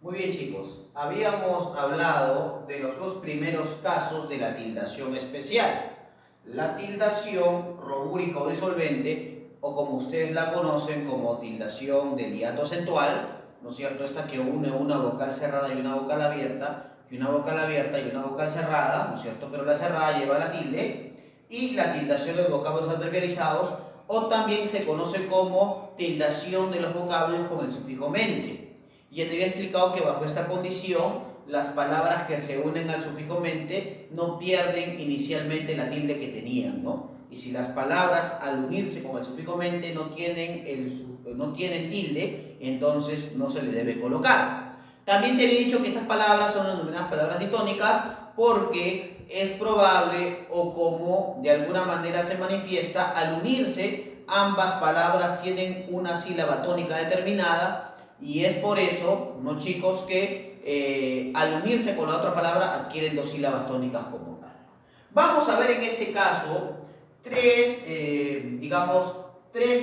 Muy bien, chicos, habíamos hablado de los dos primeros casos de la tildación especial. La tildación robúrica o disolvente, o como ustedes la conocen como tildación del hiato acentual, ¿no es cierto? Esta que une una vocal cerrada y una vocal abierta, y una vocal abierta y una vocal cerrada, ¿no es cierto? Pero la cerrada lleva la tilde, y la tildación de los vocablos adverbializados, o también se conoce como tildación de los vocablos con el sufijo mente. Ya te había explicado que bajo esta condición, las palabras que se unen al sufijo mente no pierden inicialmente la tilde que tenían, ¿no? Y si las palabras al unirse con el sufijo mente no tienen tilde, entonces no se le debe colocar. También te había dicho que estas palabras son denominadas palabras ditónicas porque es probable, o como de alguna manera se manifiesta, al unirse ambas palabras tienen una sílaba tónica determinada. Y es por eso, ¿no, chicos?, que al unirse con la otra palabra adquieren dos sílabas tónicas como tal. Vamos a ver en este caso tres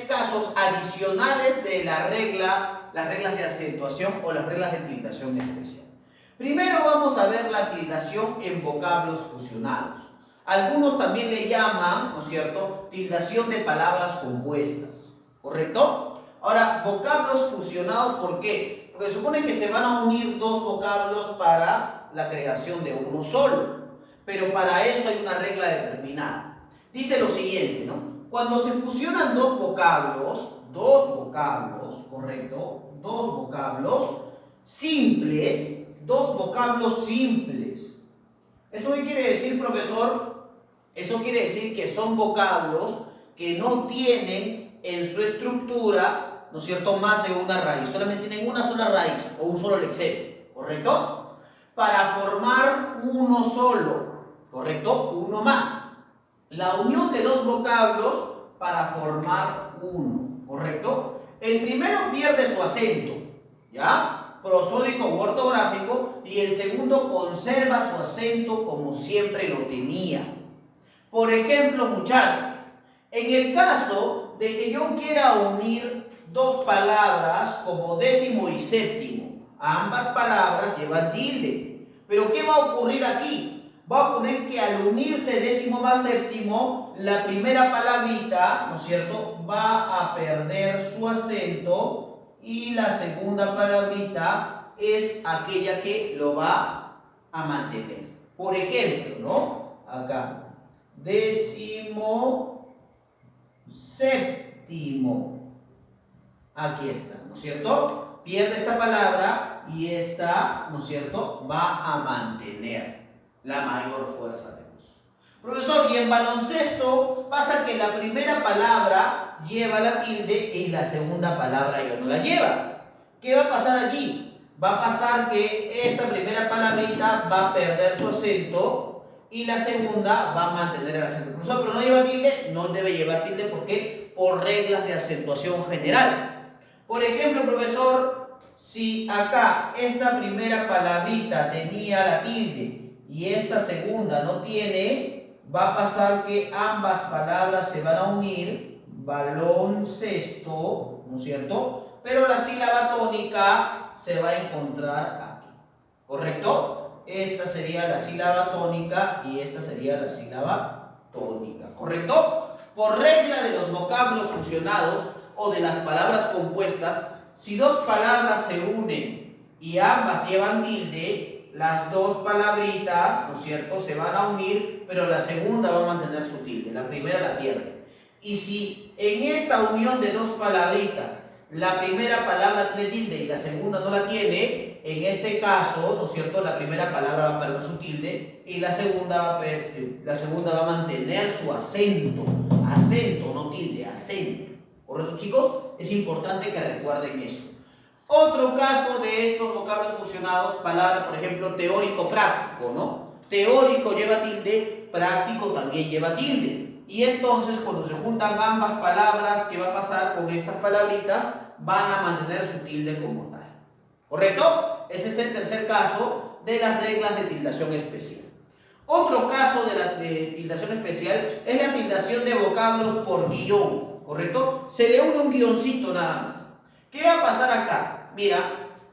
casos adicionales de las reglas de acentuación o las reglas de tildación especial. Primero vamos a ver la tildación en vocablos fusionados. Algunos también le llaman, ¿no es cierto?, tildación de palabras compuestas, ¿correcto? Ahora, vocablos fusionados, ¿por qué? Porque supone que se van a unir dos vocablos para la creación de uno solo. Pero para eso hay una regla determinada. Dice lo siguiente, ¿no? Cuando se fusionan dos vocablos, ¿correcto? Dos vocablos simples. ¿Eso qué quiere decir, profesor? Eso quiere decir que son vocablos que no tienen en su estructura, ¿no es cierto?, más de una raíz. Solamente tienen una sola raíz o un solo lexema, ¿correcto? Para formar uno solo, ¿correcto? Uno más. La unión de dos vocablos para formar uno, ¿correcto? El primero pierde su acento, ¿ya?, prosódico u ortográfico, y el segundo conserva su acento como siempre lo tenía. Por ejemplo, muchachos, en el caso de que yo quiera unir dos palabras como décimo y séptimo, ambas palabras llevan tilde. Pero ¿qué va a ocurrir aquí? Va a ocurrir que al unirse décimo más séptimo, la primera palabrita, ¿no es cierto?, va a perder su acento, y la segunda palabrita es aquella que lo va a mantener. Por ejemplo, ¿no? Acá, décimo séptimo. Aquí está, ¿no es cierto? Pierde esta palabra y esta, ¿no es cierto?, va a mantener la mayor fuerza de uso. Profesor, y en baloncesto pasa que la primera palabra lleva la tilde y la segunda palabra ya no la lleva. ¿Qué va a pasar allí? Va a pasar que esta primera palabrita va a perder su acento y la segunda va a mantener el acento. Profesor, pero no lleva tilde. No debe llevar tilde, ¿por qué? Por reglas de acentuación general. Por ejemplo, profesor, si acá esta primera palabrita tenía la tilde y esta segunda no tiene, va a pasar que ambas palabras se van a unir, baloncesto, ¿no es cierto?, pero la sílaba tónica se va a encontrar aquí, ¿correcto? Esta sería la sílaba tónica y esta sería la sílaba tónica, ¿correcto? Por regla de los vocablos fusionados o de las palabras compuestas, si dos palabras se unen y ambas llevan tilde, las dos palabritas, ¿no es cierto?, se van a unir, pero la segunda va a mantener su tilde, la primera la pierde. Y si en esta unión de dos palabritas la primera palabra tiene tilde y la segunda no la tiene, en este caso, ¿no es cierto?, la primera palabra va a perder su tilde y la segunda va a mantener su acento, no tilde, acento. ¿Correcto, chicos? Es importante que recuerden eso. Otro caso de estos vocablos fusionados, palabras, por ejemplo, teórico-práctico, ¿no? Teórico lleva tilde, práctico también lleva tilde. Y entonces, cuando se juntan ambas palabras, ¿qué va a pasar con estas palabritas? Van a mantener su tilde como tal. ¿Correcto? Ese es el tercer caso de las reglas de tildación especial. Otro caso de tildación especial es la tildación de vocablos por guión, ¿correcto? Se le une un guioncito nada más. ¿Qué va a pasar acá? Mira,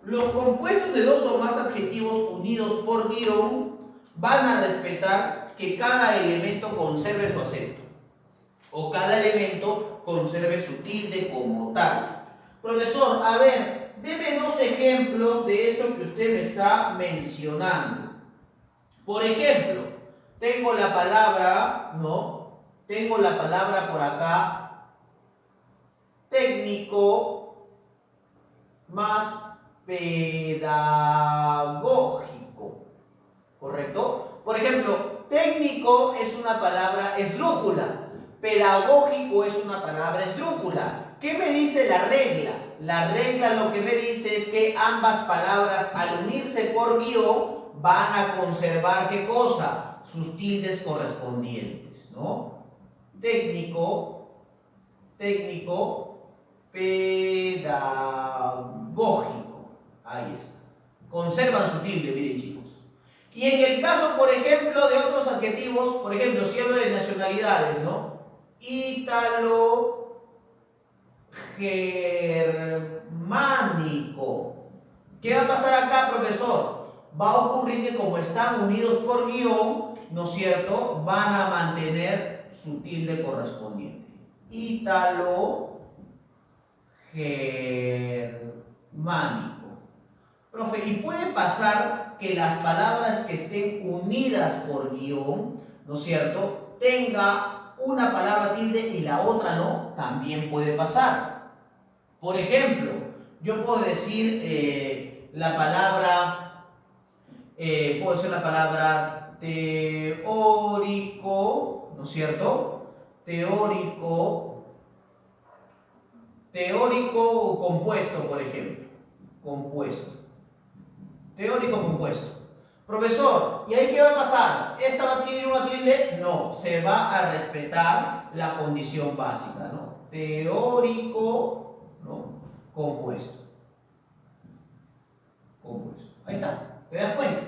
Los compuestos de dos o más adjetivos unidos por guión van a respetar que cada elemento conserve su acento o cada elemento conserve su tilde como tal. Profesor, a ver, deme dos ejemplos de esto que usted me está mencionando. Por ejemplo, tengo la palabra, ¿no? Tengo la palabra por acá, técnico más pedagógico, ¿correcto? Por ejemplo, técnico es una palabra esdrújula, pedagógico es una palabra esdrújula. ¿Qué me dice la regla? La regla lo que me dice es que ambas palabras al unirse por guión van a conservar ¿qué cosa? Sus tildes correspondientes, ¿no? Técnico, pedagógico. Ahí está. Conservan su tilde, miren chicos. Y en el caso, por ejemplo, de otros adjetivos, por ejemplo, si hablo de nacionalidades, ¿no? Ítalo, germánico. ¿Qué va a pasar acá, profesor? Va a ocurrir que como están unidos por guión, ¿no es cierto?, van a mantener su tilde correspondiente. Ítalo, germánico. Profe, ¿y puede pasar que las palabras que estén unidas por guión, ¿no es cierto?, tenga una palabra tilde y la otra no? También puede pasar. Por ejemplo, yo puedo decir la palabra, teórico, ¿no es cierto? Teórico compuesto, por ejemplo. Compuesto. Teórico compuesto. Profesor, ¿y ahí qué va a pasar? ¿Esta va a tener una tilde? No, se va a respetar la condición básica, ¿no? Teórico, ¿no?, compuesto. Compuesto. Ahí está, ¿te das cuenta?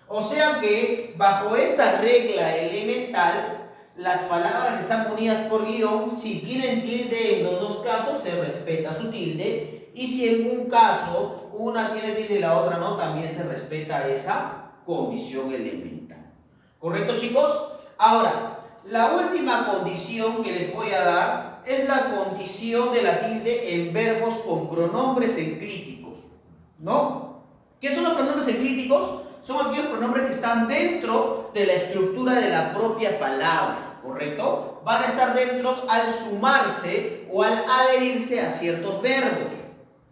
O sea que bajo esta regla elemental, las palabras que están unidas por guión, si tienen tilde en los dos casos, se respeta su tilde. Y si en un caso una tiene tilde y la otra no, también se respeta esa condición elemental. ¿Correcto, chicos? Ahora, la última condición que les voy a dar es la condición de la tilde en verbos con pronombres enclíticos, ¿no? ¿Qué son los pronombres enclíticos? Son aquellos pronombres que están dentro de la estructura de la propia palabra, ¿correcto? Van a estar dentro al sumarse o al adherirse a ciertos verbos,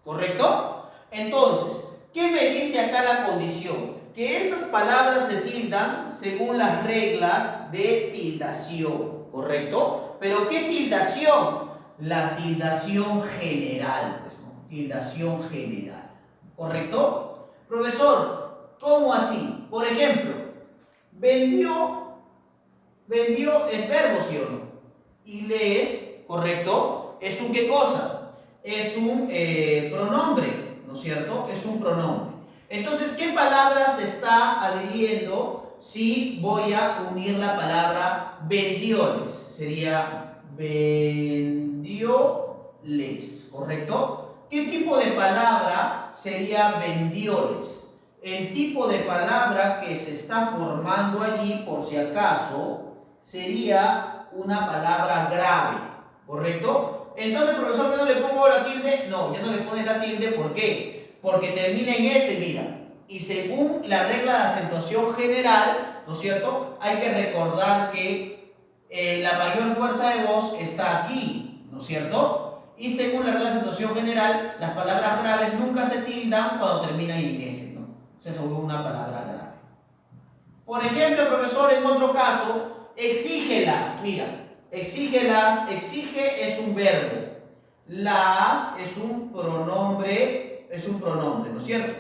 ¿correcto? Entonces, ¿qué me dice acá la condición? Que estas palabras se tildan según las reglas de tildación, ¿correcto? ¿Pero qué tildación? La tildación general, pues, ¿no? Tildación general, ¿correcto? Profesor, ¿cómo así? Por ejemplo, vendió es verbo, ¿sí o no? Y lees, ¿correcto? ¿Es un qué cosa? Es un pronombre, ¿no es cierto? Es un pronombre. Entonces, ¿qué palabra se está adhiriendo si voy a unir la palabra vendioles? Sería vendioles, ¿correcto? ¿Qué tipo de palabra sería vendioles? El tipo de palabra que se está formando allí, por si acaso, sería una palabra grave, ¿correcto? Entonces, profesor, ¿ya no le pongo la tilde? No, ya no le pones la tilde, ¿por qué? Porque termina en S, mira. Y según la regla de acentuación general, ¿no es cierto?, hay que recordar que la mayor fuerza de voz está aquí, ¿no es cierto? Y según la regla de acentuación general, las palabras graves nunca se tildan cuando terminan en S, ¿no? O sea, se vuelve una palabra grave. Por ejemplo, profesor, en otro caso, exígelas. Mira, exígelas, exige es un verbo. Las es un pronombre, ¿no es cierto?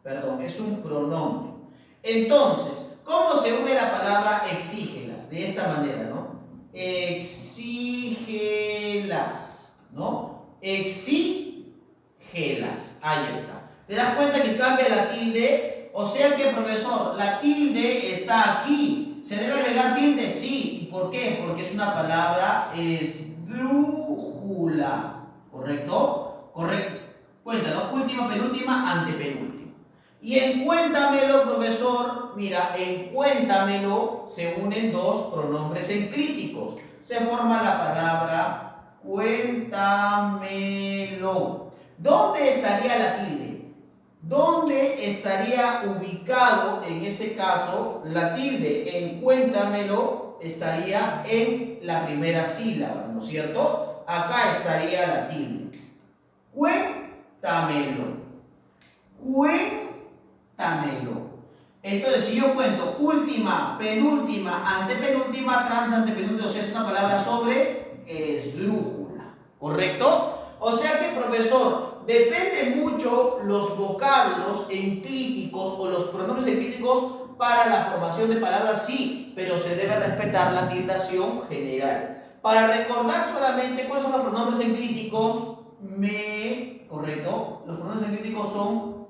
Perdón, es un pronombre. Entonces, ¿cómo se une la palabra exígelas? De esta manera, ¿no? Exígelas, ¿no? Exígelas. Ahí está. ¿Te das cuenta que cambia la tilde? O sea que, profesor, la tilde está aquí. ¿Se debe agregar tilde? Sí. ¿Y por qué? Porque es una palabra esdrújula. ¿Correcto? Correcto. Cuenta, ¿no? Última, penúltima, antepenúltima. Y en cuéntamelo, profesor, mira, en cuéntamelo se unen dos pronombres enclíticos. Se forma la palabra cuéntamelo. ¿Dónde estaría la tilde? ¿Dónde estaría ubicado en ese caso la tilde? En cuéntamelo estaría en la primera sílaba, ¿no es cierto? Acá estaría la tilde. Cuéntamelo. Cuéntamelo. Entonces, si yo cuento última, penúltima, antepenúltima, transantepenúltima, o sea, es una palabra sobre esdrújula, ¿correcto? O sea que, profesor, depende mucho los vocablos enclíticos o los pronombres enclíticos para la formación de palabras, sí, pero se debe respetar la tildación general. Para recordar solamente cuáles son los pronombres enclíticos, ¿correcto? Los pronombres enclíticos son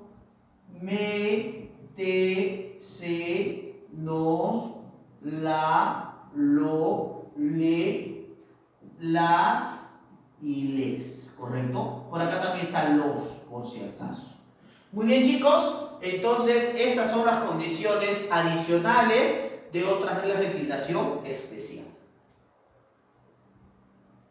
me, te, se, nos, la, lo, le, las y les, ¿correcto? Por acá también están los, por si acaso. Muy bien, chicos, entonces esas son las condiciones adicionales de otras reglas de tildación especial.